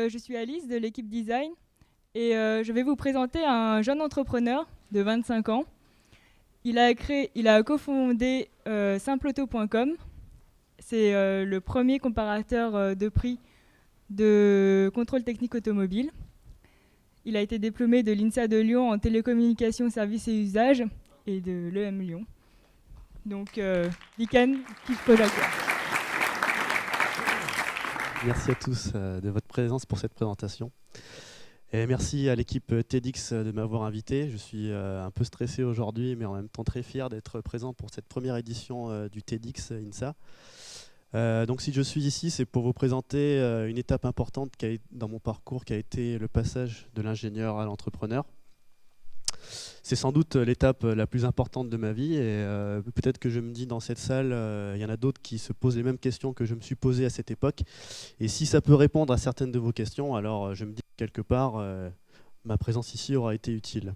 Je suis Alice de l'équipe Design et je vais vous présenter un jeune entrepreneur de 25 ans. Il a cofondé simpleauto.com. C'est le premier comparateur de prix de contrôle technique automobile. Il a été diplômé de l'INSA de Lyon en télécommunications, services et usages et de l'EM Lyon. Donc, Viken Kishpojaka. Merci à tous de votre présence pour cette présentation. Et merci à l'équipe TEDx de m'avoir invité. Je suis un peu stressé aujourd'hui, mais en même temps très fier d'être présent pour cette première édition du TEDx INSA. Donc si je suis ici, c'est pour vous présenter une étape importante dans mon parcours qui a été le passage de l'ingénieur à l'entrepreneur. C'est sans doute l'étape la plus importante de ma vie et peut-être que je me dis dans cette salle, il y en a d'autres qui se posent les mêmes questions que je me suis posées à cette époque. Et si ça peut répondre à certaines de vos questions, alors je me dis que quelque part, ma présence ici aura été utile.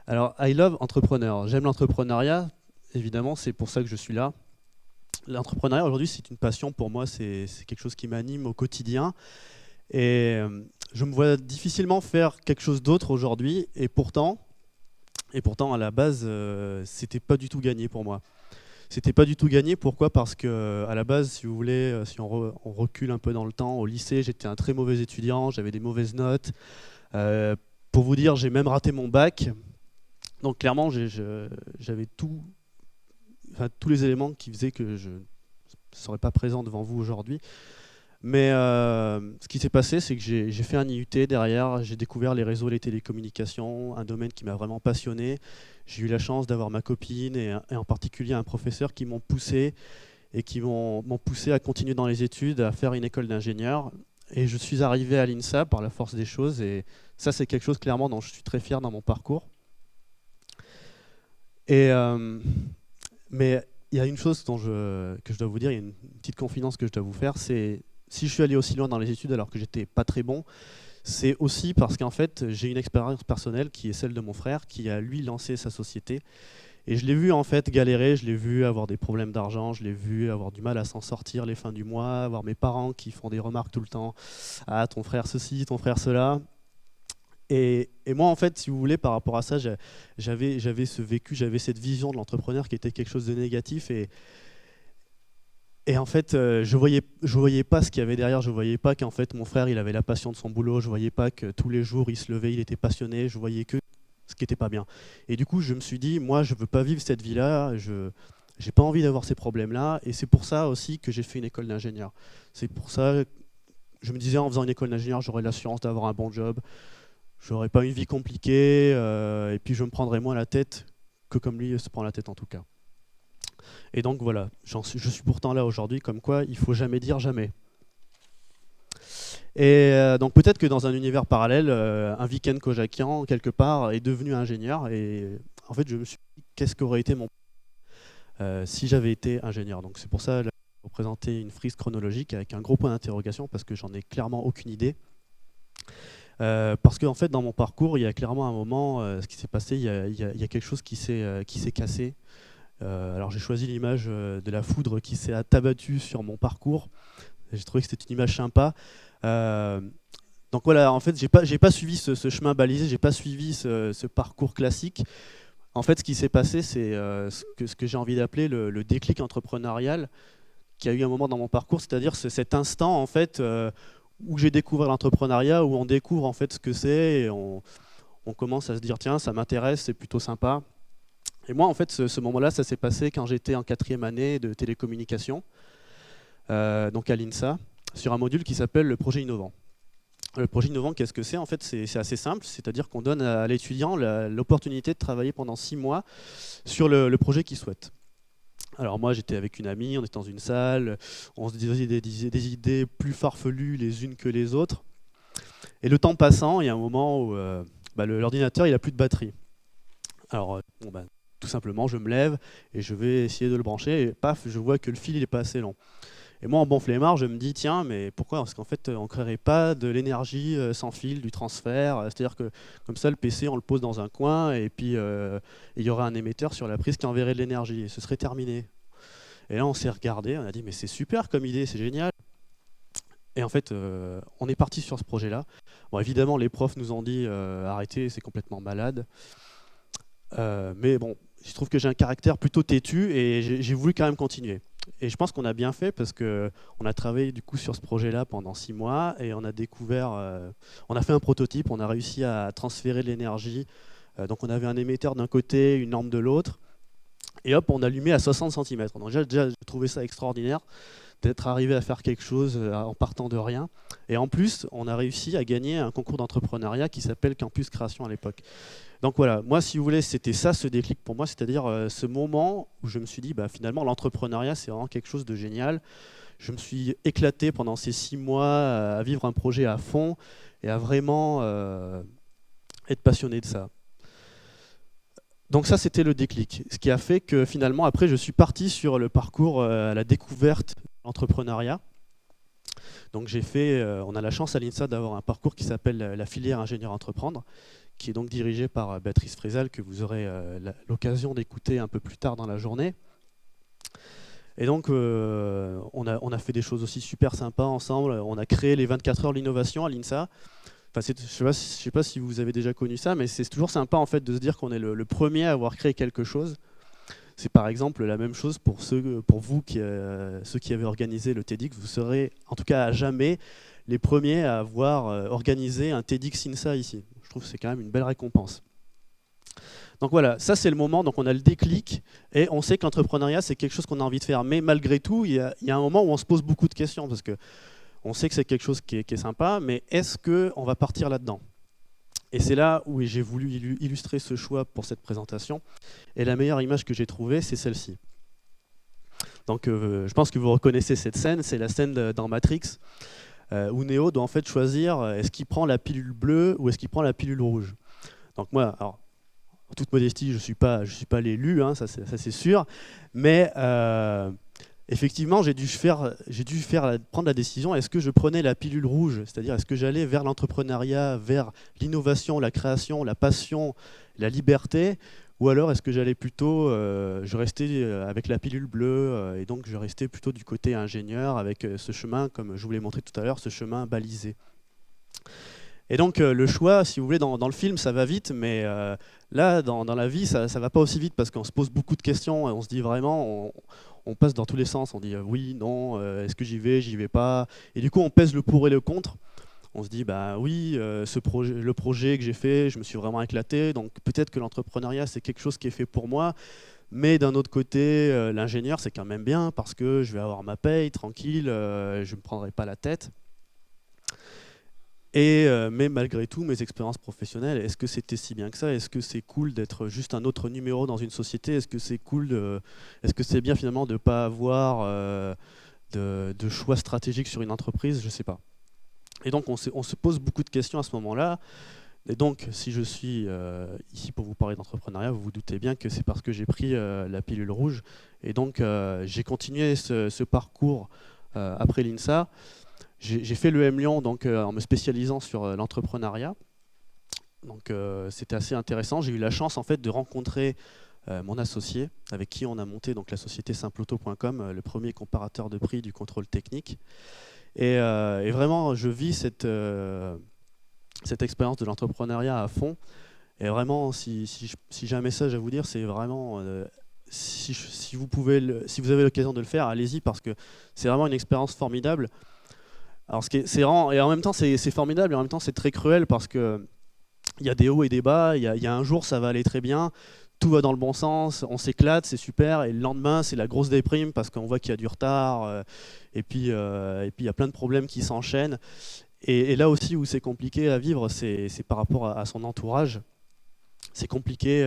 Alors, I love entrepreneur. J'aime l'entrepreneuriat, évidemment, c'est pour ça que je suis là. L'entrepreneuriat aujourd'hui, c'est une passion pour moi, c'est quelque chose qui m'anime au quotidien. Et je me vois difficilement faire quelque chose d'autre aujourd'hui. Et pourtant, à la base, c'était pas du tout gagné pour moi. C'était pas du tout gagné. Pourquoi ? Parce que à la base, si vous voulez, si on recule un peu dans le temps, au lycée, j'étais un très mauvais étudiant, j'avais des mauvaises notes. Pour vous dire, j'ai même raté mon bac. Donc clairement, j'avais tous les éléments qui faisaient que je ne serais pas présent devant vous aujourd'hui. Mais ce qui s'est passé, c'est que j'ai fait un IUT derrière, j'ai découvert les réseaux, les télécommunications, un domaine qui m'a vraiment passionné. J'ai eu la chance d'avoir ma copine et en particulier un professeur qui m'ont poussé et qui m'ont poussé à continuer dans les études, à faire une école d'ingénieur. Et je suis arrivé à l'INSA par la force des choses et ça, c'est quelque chose clairement dont je suis très fier dans mon parcours. Mais il y a une chose que je dois vous dire, il y a une petite confidence que je dois vous faire, c'est si je suis allé aussi loin dans les études alors que j'étais pas très bon, c'est aussi parce qu'en fait j'ai une expérience personnelle qui est celle de mon frère qui a lui lancé sa société et je l'ai vu en fait galérer, je l'ai vu avoir des problèmes d'argent, je l'ai vu avoir du mal à s'en sortir les fins du mois, avoir mes parents qui font des remarques tout le temps, ah ton frère ceci, ton frère cela. Et moi, en fait, si vous voulez, par rapport à ça, j'avais ce vécu, j'avais cette vision de l'entrepreneur qui était quelque chose de négatif. Et en fait, je voyais pas ce qu'il y avait derrière. Je voyais pas qu'en fait, mon frère, il avait la passion de son boulot. Je voyais pas que tous les jours, il se levait, il était passionné. Je voyais que ce qui était pas bien. Et du coup, je me suis dit, moi, je veux pas vivre cette vie-là. J'ai pas envie d'avoir ces problèmes-là. Et c'est pour ça aussi que j'ai fait une école d'ingénieur. C'est pour ça, je me disais, en faisant une école d'ingénieur, j'aurais l'assurance d'avoir un bon job. J'aurais pas une vie compliquée et puis je me prendrais moins la tête que comme lui se prend la tête en tout cas. Et donc voilà, je suis pourtant là aujourd'hui, comme quoi il faut jamais dire jamais. Et donc peut-être que dans un univers parallèle, un Viken Kojakian quelque part est devenu ingénieur et en fait je me suis dit qu'est-ce qu'aurait été mon si j'avais été ingénieur. Donc c'est pour ça là, je vais vous présenter une frise chronologique avec un gros point d'interrogation parce que j'en ai clairement aucune idée. Parce qu'en fait, dans mon parcours, il y a clairement un moment, ce qui s'est passé, il y a quelque chose qui s'est cassé. Alors j'ai choisi l'image de la foudre qui s'est abattue sur mon parcours. J'ai trouvé que c'était une image sympa. Donc voilà, en fait, j'ai pas suivi ce chemin balisé, j'ai pas suivi ce parcours classique. En fait, ce qui s'est passé, c'est ce que j'ai envie d'appeler le déclic entrepreneurial qui a eu un moment dans mon parcours, c'est-à-dire cet instant en fait où j'ai découvert l'entrepreneuriat, où on découvre en fait ce que c'est et on commence à se dire tiens ça m'intéresse, c'est plutôt sympa. Et moi en fait ce moment-là ça s'est passé quand j'étais en 4e année de télécommunications, donc à l'INSA, sur un module qui s'appelle le projet innovant. Le projet innovant, qu'est-ce que c'est ? En fait c'est assez simple, c'est-à-dire qu'on donne à l'étudiant l'opportunité de travailler pendant 6 mois sur le projet qu'il souhaite. Alors moi j'étais avec une amie, on était dans une salle, on se disait des idées plus farfelues les unes que les autres. Et le temps passant, il y a un moment où l'ordinateur il a plus de batterie. Alors tout simplement je me lève et je vais essayer de le brancher et paf, je vois que le fil il est pas assez long. Et moi, en bon flemmard, je me dis, tiens, mais pourquoi? Parce qu'en fait, on ne créerait pas de l'énergie sans fil, du transfert. C'est-à-dire que comme ça, le PC, on le pose dans un coin et puis il y aurait un émetteur sur la prise qui enverrait de l'énergie. Et ce serait terminé. Et là, on s'est regardé, on a dit, mais c'est super comme idée, c'est génial. Et en fait, on est parti sur ce projet-là. Bon, évidemment, les profs nous ont dit, arrêtez, c'est complètement malade. Mais bon, je trouve que j'ai un caractère plutôt têtu et j'ai voulu quand même continuer. Et je pense qu'on a bien fait parce qu'on a travaillé du coup sur ce projet-là pendant 6 mois et on a découvert, on a fait un prototype, on a réussi à transférer de l'énergie. Donc on avait un émetteur d'un côté, une lampe de l'autre. Et hop, on allumait à 60 cm. Donc déjà, j'ai trouvé ça extraordinaire d'être arrivé à faire quelque chose en partant de rien. Et en plus, on a réussi à gagner un concours d'entrepreneuriat qui s'appelle Campus Création à l'époque. Donc voilà, moi si vous voulez, c'était ça ce déclic pour moi, c'est-à-dire ce moment où je me suis dit, finalement l'entrepreneuriat c'est vraiment quelque chose de génial. Je me suis éclaté pendant ces 6 mois à vivre un projet à fond et à vraiment être passionné de ça. Donc ça c'était le déclic, ce qui a fait que finalement après je suis parti sur le parcours à la découverte de l'entrepreneuriat. Donc on a la chance à l'INSA d'avoir un parcours qui s'appelle la filière ingénieur entreprendre, qui est donc dirigée par Béatrice Frézal, que vous aurez l'occasion d'écouter un peu plus tard dans la journée. Et donc, on a fait des choses aussi super sympas ensemble. On a créé les 24 heures de l'innovation à l'INSA. Enfin, je ne sais pas si vous avez déjà connu ça, mais c'est toujours sympa en fait, de se dire qu'on est le premier à avoir créé quelque chose. C'est par exemple la même chose pour vous, ceux qui avaient organisé le TEDx. Vous serez, en tout cas à jamais, les premiers à avoir organisé un TEDx INSA ici. Je trouve que c'est quand même une belle récompense. Donc voilà, ça c'est le moment, donc on a le déclic et on sait que l'entrepreneuriat c'est quelque chose qu'on a envie de faire. Mais malgré tout, il y a un moment où on se pose beaucoup de questions parce qu'on sait que c'est quelque chose qui est sympa, mais est-ce qu'on va partir là-dedans? Et c'est là où j'ai voulu illustrer ce choix pour cette présentation. Et la meilleure image que j'ai trouvée, c'est celle-ci. Donc je pense que vous reconnaissez cette scène, c'est la scène dans Matrix, où Neo doit en fait choisir est-ce qu'il prend la pilule bleue ou est-ce qu'il prend la pilule rouge. Donc moi, alors, en toute modestie, je suis pas l'élu, hein, ça c'est sûr, mais effectivement, j'ai dû prendre la décision, est-ce que je prenais la pilule rouge, c'est-à-dire est-ce que j'allais vers l'entrepreneuriat, vers l'innovation, la création, la passion, la liberté, ou alors est-ce que j'allais plutôt, je restais avec la pilule bleue, et donc je restais plutôt du côté ingénieur, avec ce chemin, comme je vous l'ai montré tout à l'heure, ce chemin balisé. Et donc le choix, si vous voulez, dans le film, ça va vite, mais là, dans la vie, ça ne va pas aussi vite parce qu'on se pose beaucoup de questions et on se dit vraiment, on passe dans tous les sens, on dit oui, non, est-ce que j'y vais pas? Et du coup, on pèse le pour et le contre. On se dit, oui, le projet que j'ai fait, je me suis vraiment éclaté, donc peut-être que l'entrepreneuriat, c'est quelque chose qui est fait pour moi. Mais d'un autre côté, l'ingénieur, c'est quand même bien parce que je vais avoir ma paye tranquille, je ne me prendrai pas la tête. Mais malgré tout, mes expériences professionnelles, est-ce que c'était si bien que ça? Est-ce que c'est cool d'être juste un autre numéro dans une société? Est-ce que c'est cool est-ce que c'est bien finalement de ne pas avoir de choix stratégiques sur une entreprise? Je ne sais pas. Et donc on se pose beaucoup de questions à ce moment-là. Et donc si je suis ici pour vous parler d'entrepreneuriat, vous vous doutez bien que c'est parce que j'ai pris la pilule rouge. Et donc j'ai continué ce parcours après l'INSA. J'ai fait le M Lyon donc, en me spécialisant sur l'entrepreneuriat. Donc c'était assez intéressant. J'ai eu la chance en fait de rencontrer mon associé avec qui on a monté donc, la société simpleauto.com, le premier comparateur de prix du contrôle technique. Et vraiment, je vis cette expérience de l'entrepreneuriat à fond. Et vraiment, si j'ai un message à vous dire, c'est vraiment si vous avez l'occasion de le faire, allez-y parce que c'est vraiment une expérience formidable. Alors, c'est vraiment, et en même temps, c'est formidable, et en même temps, c'est très cruel parce qu'il y a des hauts et des bas. Il y a un jour, ça va aller très bien, tout va dans le bon sens, on s'éclate, c'est super, et le lendemain, c'est la grosse déprime parce qu'on voit qu'il y a du retard, et puis il y a plein de problèmes qui s'enchaînent. Et là aussi où c'est compliqué à vivre, c'est par rapport à son entourage. C'est compliqué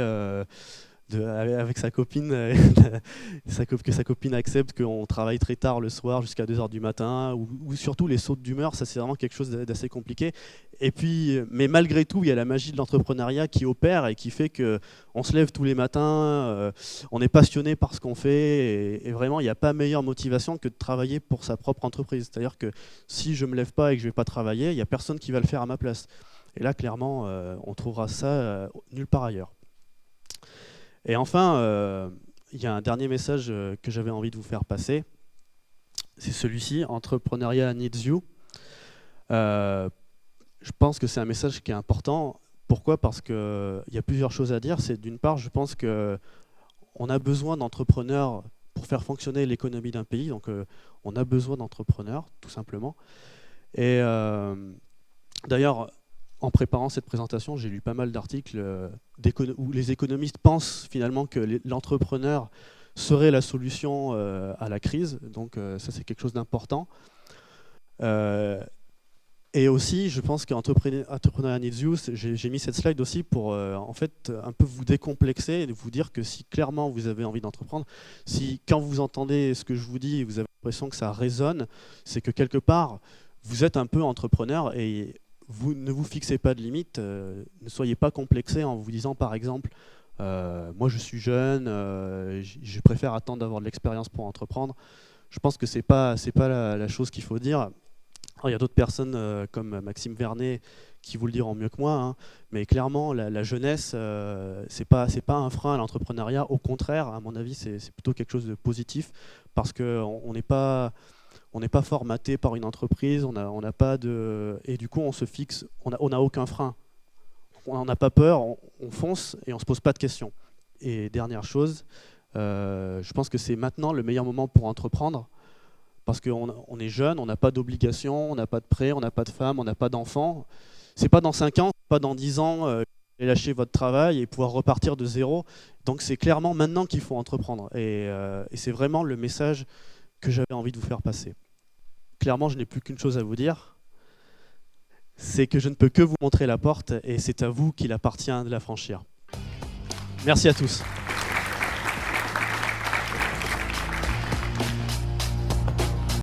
avec sa copine, que sa copine accepte qu'on travaille très tard le soir jusqu'à 2h du matin, ou surtout les sautes d'humeur, ça c'est vraiment quelque chose d'assez compliqué. Et puis, mais malgré tout, il y a la magie de l'entrepreneuriat qui opère et qui fait qu'on se lève tous les matins, on est passionné par ce qu'on fait, et vraiment il n'y a pas meilleure motivation que de travailler pour sa propre entreprise. C'est-à-dire que si je ne me lève pas et que je ne vais pas travailler, il n'y a personne qui va le faire à ma place. Et là, clairement, on trouvera ça nulle part ailleurs. Et enfin, il y a un dernier message que j'avais envie de vous faire passer. C'est celui-ci, Entrepreneuriat needs you. Je pense que c'est un message qui est important. Pourquoi ? Parce qu'il y a plusieurs choses à dire. C'est d'une part, je pense qu'on a besoin d'entrepreneurs pour faire fonctionner l'économie d'un pays. Donc, on a besoin d'entrepreneurs, tout simplement. Et d'ailleurs, en préparant cette présentation, j'ai lu pas mal d'articles où les économistes pensent finalement que l'entrepreneur serait la solution à la crise. Donc ça, c'est quelque chose d'important. Et aussi, je pense qu'Entrepreneuriat Needs You, j'ai mis cette slide aussi pour en fait un peu vous décomplexer et vous dire que si clairement vous avez envie d'entreprendre, si quand vous entendez ce que je vous dis, vous avez l'impression que ça résonne, c'est que quelque part, vous êtes un peu entrepreneur et vous ne vous fixez pas de limites, ne soyez pas complexé en vous disant par exemple moi je suis jeune, je préfère attendre d'avoir de l'expérience pour entreprendre. Je pense que c'est pas la chose qu'il faut dire. Alors, il y a d'autres personnes comme Maxime Vernet qui vous le diront mieux que moi, hein, mais clairement la jeunesse c'est pas un frein à l'entrepreneuriat, au contraire, à mon avis c'est plutôt quelque chose de positif parce qu'on n'est pas formaté par une entreprise, on n'a pas de... Et du coup, on se fixe, on n'a aucun frein. On n'a pas peur, on fonce et on ne se pose pas de questions. Et dernière chose, je pense que c'est maintenant le meilleur moment pour entreprendre parce qu'on est jeune, on n'a pas d'obligation, on n'a pas de prêt, on n'a pas de femme, on n'a pas d'enfant. C'est pas dans 5 ans, pas dans 10 ans, lâcher votre travail et pouvoir repartir de zéro. Donc c'est clairement maintenant qu'il faut entreprendre. Et c'est vraiment le message que j'avais envie de vous faire passer. Clairement, je n'ai plus qu'une chose à vous dire, c'est que je ne peux que vous montrer la porte et c'est à vous qu'il appartient de la franchir. Merci à tous.